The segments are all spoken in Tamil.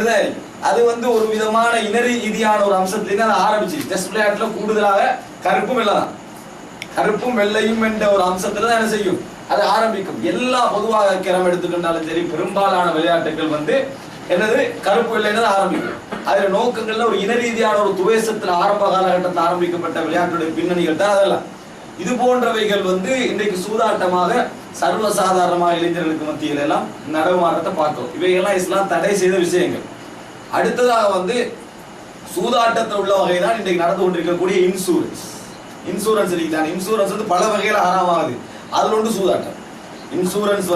இப்படிதான் அது ஒரு விதமான இன ரீதியான ஒரு அம்சத்திலேயே அதை ஆரம்பிச்சு. செஸ் விளையாட்டுல கூடுதலாக கருப்பும் வெள்ளை கருப்பும் வெள்ளையும் என்ற ஒரு அம்சத்துல தான் என்ன செய்யும் அது ஆரம்பிக்கும். எல்லா பொதுவாக கிரம் எடுத்துக்கிட்டாலும் சரி, பெரும்பாலான விளையாட்டுகள் என்னது கருப்பு வெள்ளைன்னு ஆரம்பிக்கும். அதுல நோக்கங்கள்ல ஒரு இன ரீதியான ஒரு துவேசத்துல ஆரம்ப காலகட்டத்தில் ஆரம்பிக்கப்பட்ட விளையாட்டுடைய பின்னணிகள் தான் அதெல்லாம். இது போன்றவைகள் இன்றைக்கு சூதாட்டமாக சர்வசாதாரணமாக இளைஞர்களுக்கு மத்தியில எல்லாம் நடமாட்டத்தை பார்க்கிறோம். இவைகள்லாம் இஸ்லாம் தடை செய்த விஷயங்கள். அடுத்ததாக சூதாட்டத்தில் உள்ள வகைதான் இன்றைக்கு நடந்து கொண்டிருக்கக்கூடிய இன்சூரன்ஸ் இருக்குதான். இன்சூரன்ஸ் பல வகையில ஹராமாகுது. அதுல ஒன்று சூதாட்டம். இன்சூரன்ஸ்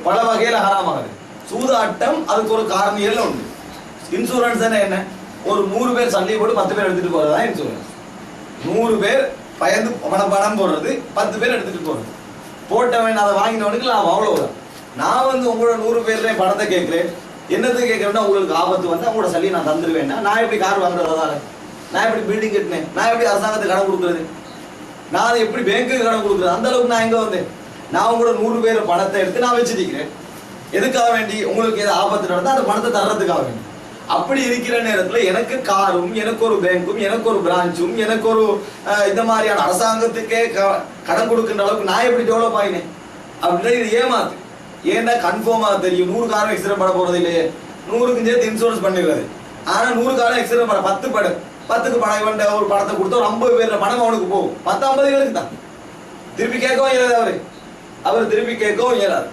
பல வகையில ஹராமாகுது. சூதாட்டம் அதுக்கு ஒரு காரணிகள் உண்டு. இன்சூரன்ஸ் என்ன, ஒரு 100 பேர் சண்டை போட்டு 10 பேர் எடுத்துட்டு போறதுதான் இன்சூரன்ஸ். 100 பேர் பயந்து பணம் போடுறது, 10 பேர் எடுத்துட்டு போறது. போட்டவன் அதை வாங்கினவனுக்கு நான் அவ்வளவுதான். நான் உங்களோட 100 பேர்ல பணத்தை கேட்கிறேன். என்னது கேட்கிறேன்னா, உங்களுக்கு ஆபத்து உங்களோட சல்லி நான் தந்துருவேன். நான் எப்படி கார் வாங்குறதால, நான் எப்படி பில்டிங் கட்டினேன், நான் எப்படி அரசாங்கத்துக்கு கடன் கொடுக்குறது, நான் எப்படி பேங்க்குக்கு கடன் கொடுக்குறது, அந்த அளவுக்கு நான் எங்க வந்தேன். நான் உங்களோட 100 பேர் பணத்தை எடுத்து நான் வச்சுருக்கிறேன். எதுக்காக வேண்டி, உங்களுக்கு ஏதாவது ஆபத்து நடந்தா அந்த பணத்தை தர்றதுக்காக வேண்டி. அப்படி இருக்கிற நேரத்தில் எனக்கு காரும், எனக்கு ஒரு பேங்க்கும், எனக்கு ஒரு பிரான்ச்சும், எனக்கு ஒரு இந்த மாதிரியான அரசாங்கத்துக்கே கடன் கொடுக்கின்ற அளவுக்கு நான் எப்படி டெவலப் ஆகினேன் அப்படின்னா இது ஏமாத்து. ஏன்னா கன்ஃபார்மாக தெரியும் 100 காரம் எக்ஸிடென்ட் பண்ண போறது இல்லையே, 100க்கு சேர்த்து இன்சூரன்ஸ் பண்ணிடுறது. ஆனால் 100 காரம் எக்ஸிடென்ட் பண்ண 10 படம் 10க்கு பணம் இவன் ஒரு பணத்தை கொடுத்தா ஒரு 50 பேர் பணம் அவனுக்கு போகும். 10-50 பேருக்கு தான் திருப்பி கேட்கவும் இயலாது. அவர் திருப்பி கேட்கவும் இயலாது.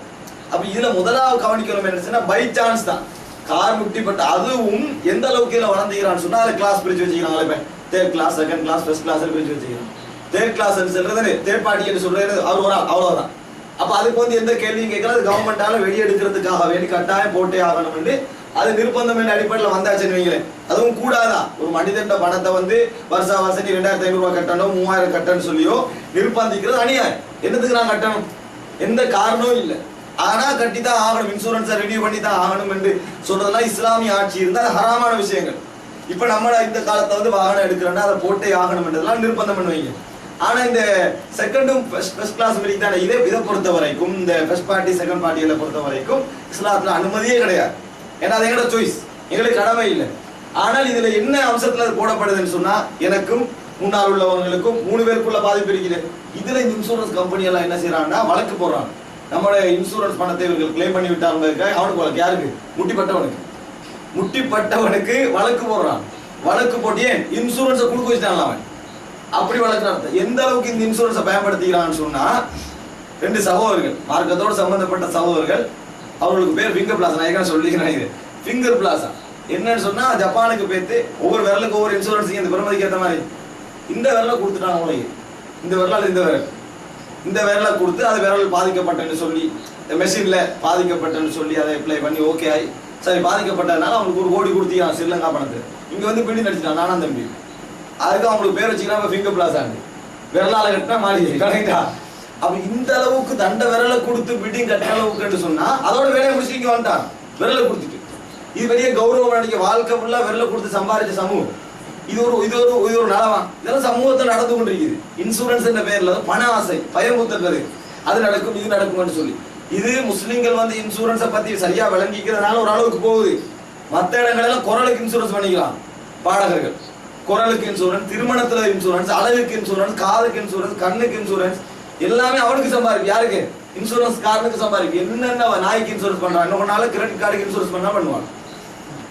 அப்ப இதுல முதலாவது கவனிக்கணும் என்ன, பை சான்ஸ் தான் கார் முட்டிப்பட்ட. அதுவும் எந்த அளவுக்கு இதுல வளர்ந்துக்கிறான்னு சொன்னா அதை கிளாஸ் பிரிச்சு வச்சுக்கிறாங்களே. இப்ப 3rd class, 2nd class, 1st class பிரிச்சு வச்சுக்கிறாங்க. 3rd கிளாஸ் சொல்றது தேர்ட் பார்ட்டி என்று சொல்றது அவர் ஒரு அவ்வளவுதான். அப்ப அதுக்கு எந்த கேள்வியும் கேட்கல. அது கவர்மெண்டால வெளியெடுக்கிறதுக்காக வேண்டி கட்டாயம் போட்டே ஆகணும் என்று அது நிர்பந்தம் என்ற அடிப்படையில் வந்தாச்சுன்னு வைங்களேன். அதுவும் கூடாதா, ஒரு மனிதன் பணத்தை வருஷா வருஷம் 2500 ரூபாய் கட்டணும், 3000 கட்டணும் சொல்லியோ நிர்பந்திக்கிறது அநியாயம். என்னத்துக்கு நான் கட்டணும், எந்த காரணமும் இல்லை. ஆனா கட்டித்தான் ஆகணும், இன்சூரன்ஸை ரெனியூ பண்ணி தான் ஆகணும் என்று சொல்றதெல்லாம் இஸ்லாமிய ஆட்சி இருந்தால் ஹராமான விஷயங்கள். இப்ப நம்ம இந்த காலத்தை வாகனம் எடுக்கிறோம்னா அதை போட்டே ஆகணும் என்றதெல்லாம் நிர்பந்தம் பண்ணுவீங்க. ஆனா இந்த செகண்டும் ஃபர்ஸ்ட் கிளாஸ் தானே, இதை பொறுத்த வரைக்கும், இந்த ஃபர்ஸ்ட் பார்ட்டி செகண்ட் பார்ட்டிகளை பொறுத்த வரைக்கும் இஸ்லாத்துல அனுமதியே கிடையாது. ஏன்னா அது எங்களோட சாய்ஸ், எங்களுக்கு கடமை இல்லை. ஆனால் இதுல என்ன அம்சத்துல போடப்படுதுன்னு சொன்னா, எனக்கும் முன்னால் உள்ளவங்களுக்கும் 3 பேருக்குள்ள பாதிப்பு இருக்குது. இதுல இந்த இன்சூரன்ஸ் கம்பெனி எல்லாம் என்ன செய்யறாங்கன்னா வழக்கு போடுறாங்க. நம்மளோட இன்சூரன்ஸ் பணத்தை இவர்கள் கிளைம் பண்ணி விட்டாங்க, அவனுக்கு வழக்கு. யாருக்கு, முட்டிப்பட்டவனுக்கு வழக்கு போடுறான். வழக்கு போட்டியே இன்சூரன்ஸை கொடுக்க வச்சுட்டான் அவன். அப்படி வழக்கு நடத்த எந்த அளவுக்கு இந்த இன்சூரன்ஸை பயன்படுத்திக்கிறான்னு சொன்னா, 2 சகோதரர்கள், மார்க்கத்தோடு சம்பந்தப்பட்ட சகோதரர்கள், அவர்களுக்கு பேர் ஃபிங்கர் பிளாசா. நான் ஏற்கனவே சொல்லிக்கிறேன், இது ஃபிங்கர் பிளாசா. என்னன்னு சொன்னா, ஜப்பானுக்கு போய்த்து ஒவ்வொரு விரலுக்கு ஒவ்வொரு இன்சூரன்ஸுக்கு இந்த பெருமதிக்கு ஏற்ற மாதிரி இந்த விரலை கொடுத்துட்டாங்க உங்களுக்கு. இந்த விரலால் இந்த விரலை கொடுத்து அது விரல் பாதிக்கப்பட்டன்னு சொல்லி, மெஷின்ல பாதிக்கப்பட்டன்னு சொல்லி அதை அப்ளை பண்ணி ஓகே ஆகி சரி பாதிக்கப்பட்டதுனால அவங்களுக்கு 1 கோடி கொடுத்தீங்க ஸ்ரீலங்கா பணத்தை. இங்க பிடி நடிச்சிட்டான் நானா தம்பி. அதுக்கு அவங்களுக்கு பேர் வச்சுக்கலாம் ஃபிங்கர் பிளாஸ் ஆண்டு, விரலால கட்டினா மாறி கரெக்டா. அப்ப இந்த அளவுக்கு தண்ட விரலை கொடுத்து பிடிங் கட்ட அளவுக்கு சொன்னா அதோட வேலையை முடிச்சுட்டு வந்துட்டான் விரலை கொடுத்துட்டு. இது பெரிய கௌரவம் நினைக்க, வாழ்க்கை ஃபுல்லா விரலை கொடுத்து சம்பாதிச்ச சமூகம். இது ஒரு நலவா, இதெல்லாம் சமூகத்தில் நடந்து கொண்டிருக்குது. இன்சூரன்ஸ் என்ற பேர்ல பண ஆசை, பயமுறுத்துறது, அது நடக்கும் இது நடக்கும்னு சொல்லி. இது முஸ்லிம்கள் இன்சூரன்ஸை பத்தி சரியா விளங்கிக்கிறதுனால ஒரு அளவுக்கு போகுது. மற்ற இடங்களெல்லாம் குரலுக்கு இன்சூரன்ஸ் பண்ணிக்கலாம். பாடகர்கள் குரலுக்கு இன்சூரன்ஸ், திருமணத்துல இன்சூரன்ஸ், அழகுக்கு இன்சூரன்ஸ், காதுக்கு இன்சூரன்ஸ், கண்ணுக்கு இன்சூரன்ஸ், எல்லாமே அவனுக்கு சம்பாதிப்பு. யாருக்கு, இன்சூரன்ஸ் காரனுக்கு சம்பாதிப்பு. என்னென்ன நாய்க்கு இன்சூரன்ஸ் பண்றான், இன்னொரு நாள் கிரெடிட் கார்டுக்கு இன்சூரன்ஸ் பண்ணா பண்ணுவான்.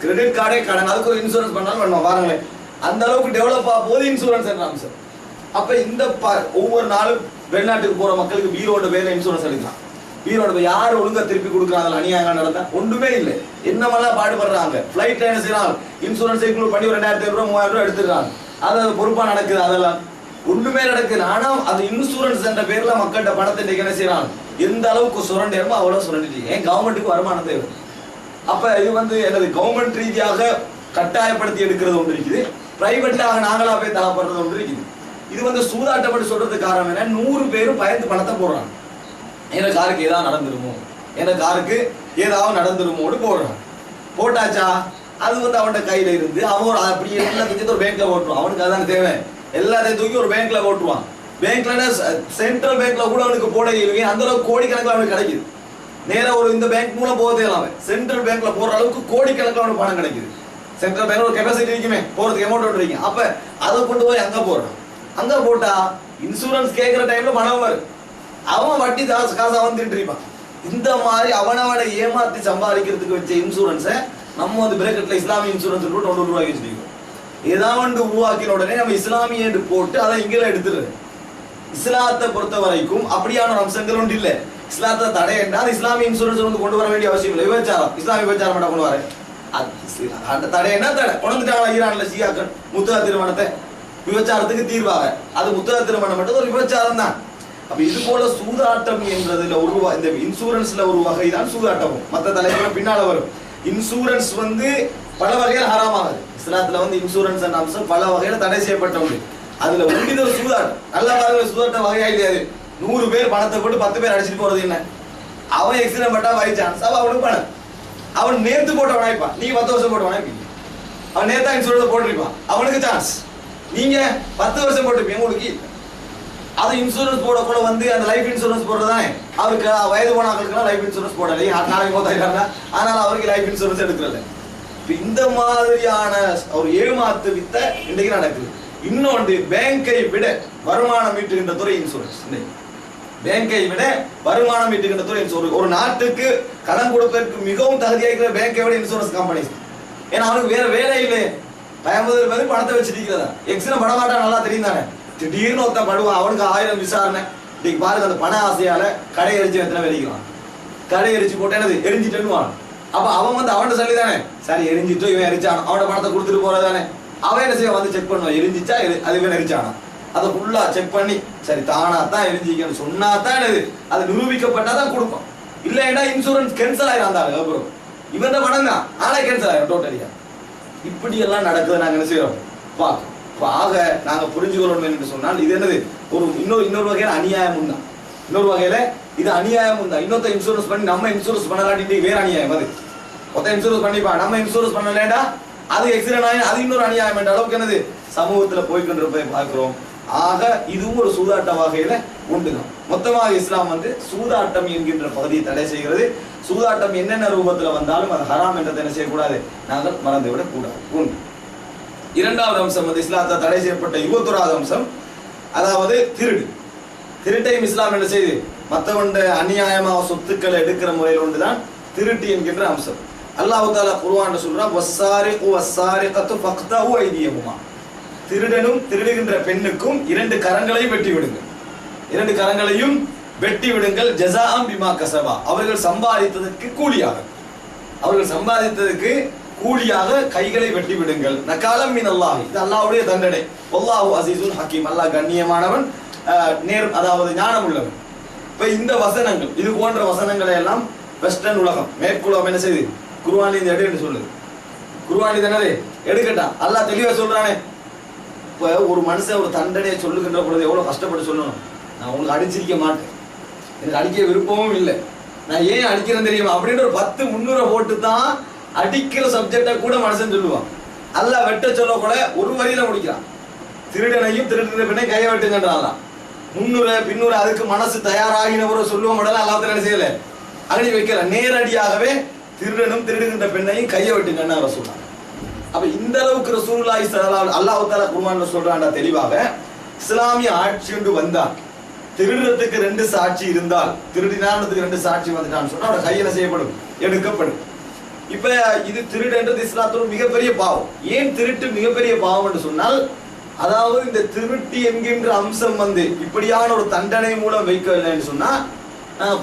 கிரெடிட் கார்டே கடன், அதுக்கு ஒரு இன்சூரன்ஸ் பண்ணாலும் பண்ணுவான். பாருங்களேன், அந்த அளவுக்கு டெவலப் ஆக போது இன்சூரன்ஸ் என்ற அம்சம். அப்ப இந்த ஒவ்வொரு நாளும் வெளிநாட்டுக்கு போற மக்களுக்கு பீரோட பேர்ல இன்சூரன்ஸ் எடுக்கலாம். பீரோட யார் ஒழுங்கா திருப்பி கொடுக்குறாங்க, அநியாயம் நடந்தா ஒன்றுமே இல்லை. என்னமெல்லாம் பாடுபடுறாங்க. பிளைட் என்ன செய்யறாங்க, இன்சூரன்ஸ் இன்க்ளூட் பண்ணி ஒரு 2500 ரூபாய் 3000 ரூபாய் எடுத்துக்கிறாங்க. அது பொறுப்பா நடக்குது, அதெல்லாம் ஒன்றுமே நடக்குது. ஆனா அது இன்சூரன்ஸ் என்ற பேர்ல மக்கள்கிட்ட பணத்தை என்ன செய்யறாங்க, எந்த அளவுக்கு சுரண்டியமோ அவ்வளவு சுரண்டிட்டு. ஏன் கவர்மெண்ட்டுக்கு வருமானம் தேவை. அப்ப இது எனது கவர்மெண்ட் ரீதியாக கட்டாயப்படுத்தி எடுக்கிறது ஒன்று இருக்குது, பிரைவேட்டாக நாங்களா போய் தரப்படுறது ஒன்று இருக்குது. இது சூதாட்டப்பட்டு சொல்றதுக்கு காரணம் என்ன, 100 பேரும் பயந்து பணத்தை போடுறாங்க. என் காருக்கு ஏதாவது நடந்துருமோ, என் காருக்கு ஏதாவது நடந்துருமோன்னு போடுறான். போட்டாச்சா அது அவன்கிட்ட கையில இருந்து அவன் அப்படி எல்லாத்தையும் ஒரு பேங்க்ல ஓட்டுவான். அவனுக்கு அதான் தேவை, எல்லாத்தையும் தூக்கி ஒரு பேங்க்ல ஓட்டுவான். பேங்க்ல சென்ட்ரல் பேங்க்ல கூட அவனுக்கு போட அந்த அளவுக்கு கோடிக்கணக்கில் அவனுக்கு கிடைக்குது. நேரா ஒரு இந்த பேங்க் மூலம் போக தேவையில்லாம சென்ட்ரல் பேங்க்ல போற அளவுக்கு கோடிக்கணக்கான பணம் கிடைக்குது. சென்ட்ரல் பேங்க்ல ஒரு கெபாசிட்டி இருக்குமே, போறதுக்கு அமௌண்ட் விட்டுறீங்க. அப்ப அதை கொண்டு போய் அங்க போறோம். அங்க போட்டா இன்சூரன்ஸ் கேட்கிற டைம்ல பணம் வரும். அவன் வட்டி காசா வந்துட்டு இருப்பான். இந்த மாதிரி அவனவனை ஏமாத்தி சம்பாதிக்கிறதுக்கு வச்ச இன்சூரன்ஸை நம்ம வந்து பிரேக்கெட்ல இஸ்லாமிய இன்சூரன்ஸ் போட்டு ரூபாய்க்கு வச்சிருக்கோம். ஏதாவது உருவாக்கின உடனே நம்ம இஸ்லாமிய என்று போட்டு அதை இங்கே எடுத்துருது. இஸ்லாத்தை பொறுத்த வரைக்கும் அப்படியான ஒரு அம்சங்கள் ஒன்று இல்லை. இஸ்லாத்தை தடை என்றால் இஸ்லாமிய இன்சூரன்ஸ் வந்து கொண்டு வர வேண்டிய அவசியம் இல்லை. விபச்சாரம், இஸ்லாமிய விபச்சாரம் மட்டும் கொண்டு வர அந்த தடை என்ன தடை கொண்டுட்டாங்களா ஈரான்ல ஷியாக்கள் முத்தா திருமணத்தை விபச்சாரத்துக்கு தீர்வாக. அது முத்தா திருமணம் மட்டும் ஒரு விபச்சாரம் தான். அப்ப இது போல சூதாட்டம் என்றதுல இந்த இன்சூரன்ஸ்ல ஒரு வகை தான் சூதாட்டமும். மற்ற தலைவர் பின்னால வரும். இன்சூரன்ஸ் வந்து பல வகையில் ஹராமாகுது. இஸ்லாத்துல வந்து இன்சூரன்ஸ் என்ற அம்சம் பல வகையில தடை செய்யப்பட்ட ஒன்று. அதுல ஒன்று சூதாட்டம். நல்லா பாருங்க, சூதாட்ட வகையா இல்லையாது. 100 பேர் பணத்தை போட்டு 10 பேர் அடிச்சுட்டு போறது என்ன? அவன் எக்ஸிடென்ட் பட்டா பை சான்ஸ் அவனுக்கு பணம். அவன் நேர்த்து போட்ட வாய்ப்பான், நீங்க 10 வருஷம் போட்ட வாய்ப்பீங்க. அவன் நேர்த்தா இன்சூரன்ஸ் போட்டிருப்பான், அவனுக்கு சான்ஸ். நீங்க 10 வருஷம் போட்டிருப்பீங்க, உங்களுக்கு அது இன்சூரன்ஸ் போட கூட வந்து அந்த லைஃப் இன்சூரன்ஸ் போடுறதானே. அவருக்கு வயது போனாக்களுக்கு லைஃப் இன்சூரன்ஸ் போடலை, நாளைக்கு போதாங்க, ஆனால் அவருக்கு லைஃப் இன்சூரன்ஸ் எடுக்கிறல. இந்த மாதிரியான ஒரு ஏமாத்து வித்த இன்றைக்கு நடக்குது. இன்னொன்று, பேங்கை விட வருமானம் ஈட்டுகின்ற துறை இன்சூரன்ஸ். பேங்கை விட வருமானம் ஈட்டுகின்ற துறை இன்சூரன்ஸ். ஒரு நாட்டுக்கு கடன் கொடுப்பதற்கு மிகவும் தகுதியாக பேங்கை விட இன்சூரன்ஸ் கம்பெனிஸ். ஏன்னா அவனுக்கு வேற வேலை இல்லை. பயமுதல் வந்து பணத்தை வச்சிருக்கிறதா எக்ஸிடம் படமாட்டா நல்லா தெரியும் தானே. திடீர்னு ஒருத்தன் படுவான், அவனுக்கு 1000 விசாரணை. இன்னைக்கு பாருங்க, அந்த பண ஆசையால கடை எரிச்சு எத்தனை வெடிக்கலாம். கடை எரிச்சு போட்டு என்னது எரிஞ்சிட்டுவான். அப்ப அவன் வந்து அவன் சொல்லி தானே சரி எரிஞ்சிட்டு இவன் எரிச்சான், அவனோட பணத்தை கொடுத்துட்டு போறதானே. அவன் என்ன செய்ய வந்து செக் பண்ணுவான், எரிஞ்சிச்சா அது இவன் எரிச்சானா, அதை ஃபுல்லா செக் பண்ணி சரி தானா தான் எரிஞ்சிக்கன்னு சொன்னா தான் என்னது அது நிரூபிக்கப்பட்டா தான் கொடுப்பான். இல்லைன்னா இன்சூரன்ஸ் கேன்சல் ஆயிரம். அப்புறம் இவன் பணம் தான் ஆளே கேன்சல் ஆயிரும் டோட்டலியா. இப்படி எல்லாம் நடக்குது. நாங்க என்ன செய்யறோம் பார்க்கணும். ஆக நாங்க புரிஞ்சுக்கொள்ளணும் என்று சொன்னால் இது என்னது ஒரு இன்னொரு வகையில அநியாயம் தான். இன்னொரு வகையில இது அநியாயம் தான். இன்னொருத்த இன்சூரன்ஸ் பண்ணி நம்ம இன்சூரன்ஸ் பண்ணலாட்டி வேற அநியாயம். அது ஒருத்த இன்சூரன்ஸ் பண்ணிப்பா, நம்ம இன்சூரன்ஸ் பண்ணலேண்டா அது எக்ஸிடென்ட் ஆகி அது இன்னொரு அநியாயம் என்ற அளவுக்கு என்னது சமூகத்துல போய்கொண்டிருப்பதை பார்க்கிறோம். ஆக இதுவும் ஒரு சூதாட்ட வகையில உண்டுதான். மொத்தமாக இஸ்லாம் வந்து சூதாட்டம் என்கின்ற பகுதியை தடை செய்கிறது. சூதாட்டம் என்னென்ன ரூபத்துல வந்தாலும் அது ஹராம் என்றதை என்ன செய்யக்கூடாது, நாங்கள் மறந்துவிடக் கூடாது. ஒன்று. இரண்டாவது அம்சம் வந்து இஸ்லாத்தை தடை செய்யப்பட்ட 21வது அம்சம், அதாவது திருடு. திருட்டையும் இஸ்லாம் என்ன செய்து மற்றவண்ட அநியாயமாக சொத்துக்களை எடுக்கிற முறையில் ஒன்றுதான் திருட்டு என்கின்ற அம்சம். அல்லாஹ் தஆலா குர்ஆன்ல சொல்றான், வஸ்ஸாரிகு வஸ்ஸாரிகத்து ஃபக்தஹு ஐதியஹுமா. திருடனும் திருடுகின்ற பெண்ணுக்கும் 2 கரங்களையும் வெட்டி விடுங்கள். 2 கரங்களையும் வெட்டி விடுங்கள். ஜஸாஅம் பிமா கஸபா. அவர்கள் சம்பாதித்ததற்கு கூலியாக, அவர்கள் சம்பாதித்ததற்கு கூலியாக கைகளை வெட்டி விடுங்கள். நகாலம் மின் அல்லாஹ். இது அல்லாஹ்வுடைய தண்டனை. வல்லாஹு அஸீஸுன் ஹக்கீம். அல்லாஹ் கண்ணியமானவன், அதாவது ஞானம் உள்ளவன். இப்ப இந்த வசனங்கள், இது போன்ற வசனங்களை எல்லாம் வெஸ்டர்ன் உலகம், மேற்குலகம் என்ன செய்யுது, குர்ஆனில் இந்த எடு என்று சொல்லுது. குர்ஆனில் என்னது எடுக்கட்டா அல்லாஹ் தெளிவா சொல்றானே. இப்ப ஒரு மனுஷன் ஒரு தண்டனையை சொல்லுகின்ற பொழுது எவ்வளவு கஷ்டப்பட்டு சொல்லணும். நான் உங்களுக்கு அடிச்சிருக்க மாட்டேன், எனக்கு அடிக்க விருப்பமும் இல்லை, நான் ஏன் அடிக்கிறேன் தெரியுமா அப்படின்ற ஒரு 10 முன்னுரை போட்டு தான் அடிக்கிற சப்ஜெக்டை கூட மனுஷன் சொல்லுவான். அல்லாஹ் வெட்ட சொல்ல கூட ஒரு வரியில முடிக்கிறான். திருடனையும் திருடுகிற பெண்ணை கையை வெட்டுங்கன்றான். முன்னுரை பின்னுரை அதுக்கு மனசு தயாராகினவரை சொல்லுவோம். அல்லாஹ் என்ன செய்யல அகடி வைக்கல, நேரடியாகவே திருடனும் திருடுகின்ற பெண்ணையும் கையை வெட்டுங்கன்னு அவர் சொல்றான். அப்ப இந்த அளவுக்கு ரசூலுல்லாஹி ஸல்லல்லாஹு அல்லாஹ் தஆலா குர்ஆன்ல சொல்றான்டா தெளிவாக. இஸ்லாமிய ஆட்சி ஒன்று வந்தா திருடுறதுக்கு 2 சாட்சி இருந்தால், திருடினானதுக்கு 2 சாட்சி வந்துட்டான்னு சொன்னா அவட கையில செய்யப்படும், எடுக்கப்படும். இப்ப இது திருடுன்றது இஸ்லாத்தோட மிகப்பெரிய பாவம். ஏன் திருட்டு மிகப்பெரிய பாவம் என்று சொன்னால், அதாவது இந்த திருட்டு என்கின்ற அம்சம் வந்து இப்படியான ஒரு தண்டனை மூலம் வைக்கவில்லைன்னு சொன்னா,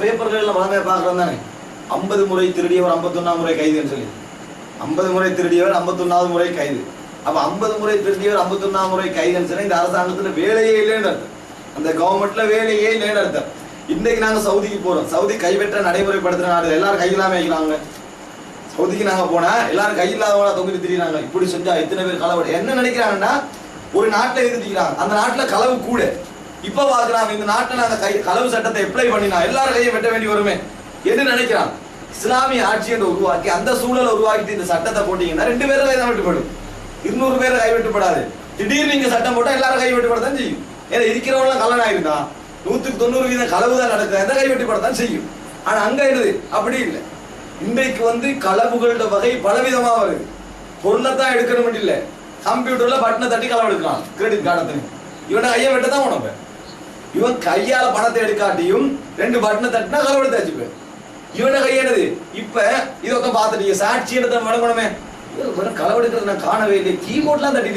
பேப்பர்கள் வளமையை பார்க்கறோம் தானே, 50 முறை திருடியவர் 51ஆம் முறை கைதுன்னு சொல்லி, 50 முறை திருடியவர் 51வது முறை கைது. அப்ப 50 முறை திருடியவர் 51ஆம் முறை கைதுன்னு சொன்னா இந்த அரசாங்கத்துல வேலையே இல்லைன்னு அர்த்தம், அந்த கவர்மெண்ட்ல வேலையே இல்லைன்னு அர்த்தம். இன்னைக்கு நாங்க சவுதிக்கு போறோம், சவுதி கைவெற்ற நடைமுறைப்படுத்துற நாடு, எல்லாரும் கையில்லாம வைக்கிறாங்க. சவுதிக்கு நாங்க போனா எல்லாரும் கையில்லாதவங்களா தொங்கிட்டு திரியிறாங்க. இப்படி செஞ்சா எத்தனை பேர் களவு, என்ன நினைக்கிறாங்கன்னா ஒரு நாட்டில் இருந்துக்கிறாங்க, அந்த நாட்டுல களவு கூட. இப்ப பாக்குறாங்க இந்த நாட்டில் நாங்க களவு சட்டத்தை அப்ளை பண்ணினா எல்லாரும் கையை வெட்ட வேண்டி வருமே என்று நினைக்கிறான். இஸ்லாமிய ஆட்சி என்று உருவாக்கி அந்த சூழலை உருவாக்கிட்டு இந்த சட்டத்தை போட்டீங்கன்னா 2 பேரும் கை தான் வெட்டுப்படும், 200 பேர் கை வெட்டுப்படாது. திடீர்னு நீங்க சட்டம் போட்டா எல்லாரும் கை வெட்டுப்படத்தான் செய்யும். ஏன்னா இருக்கிறவங்களாம் கல்லணா இருந்தா 100க்கு 90% களவு தான் நடக்குது, எந்த கை வெட்டுப்படத்தான் செய்யும். ஆனா அங்க என்னது அப்படி இல்லை. இன்றைக்கு வந்து களவுகளோட வகை பலவிதமா வருது. பொருளைத்தான் எடுக்கணும் இல்லை, கம்ப்யூட்டர்ல பட்டனை தட்டி களவு எடுக்கலாம். கிரெடிட் கார்டை இவனை கையை வெட்டதான் உனக்கு, இவன் கையால பணத்தை எடுக்காட்டியும் 2 பட்டனை தட்டினா களவு எடுத்தாச்சு. போய் இவன கையானது இப்ப இதொக்க பார்த்துட்டீங்க, சாட்சி எடுத்த வழங்கணுமே, களவு எடுக்கிறது நான் காணவே இல்லை, கீபோர்ட்லாம் தட்டி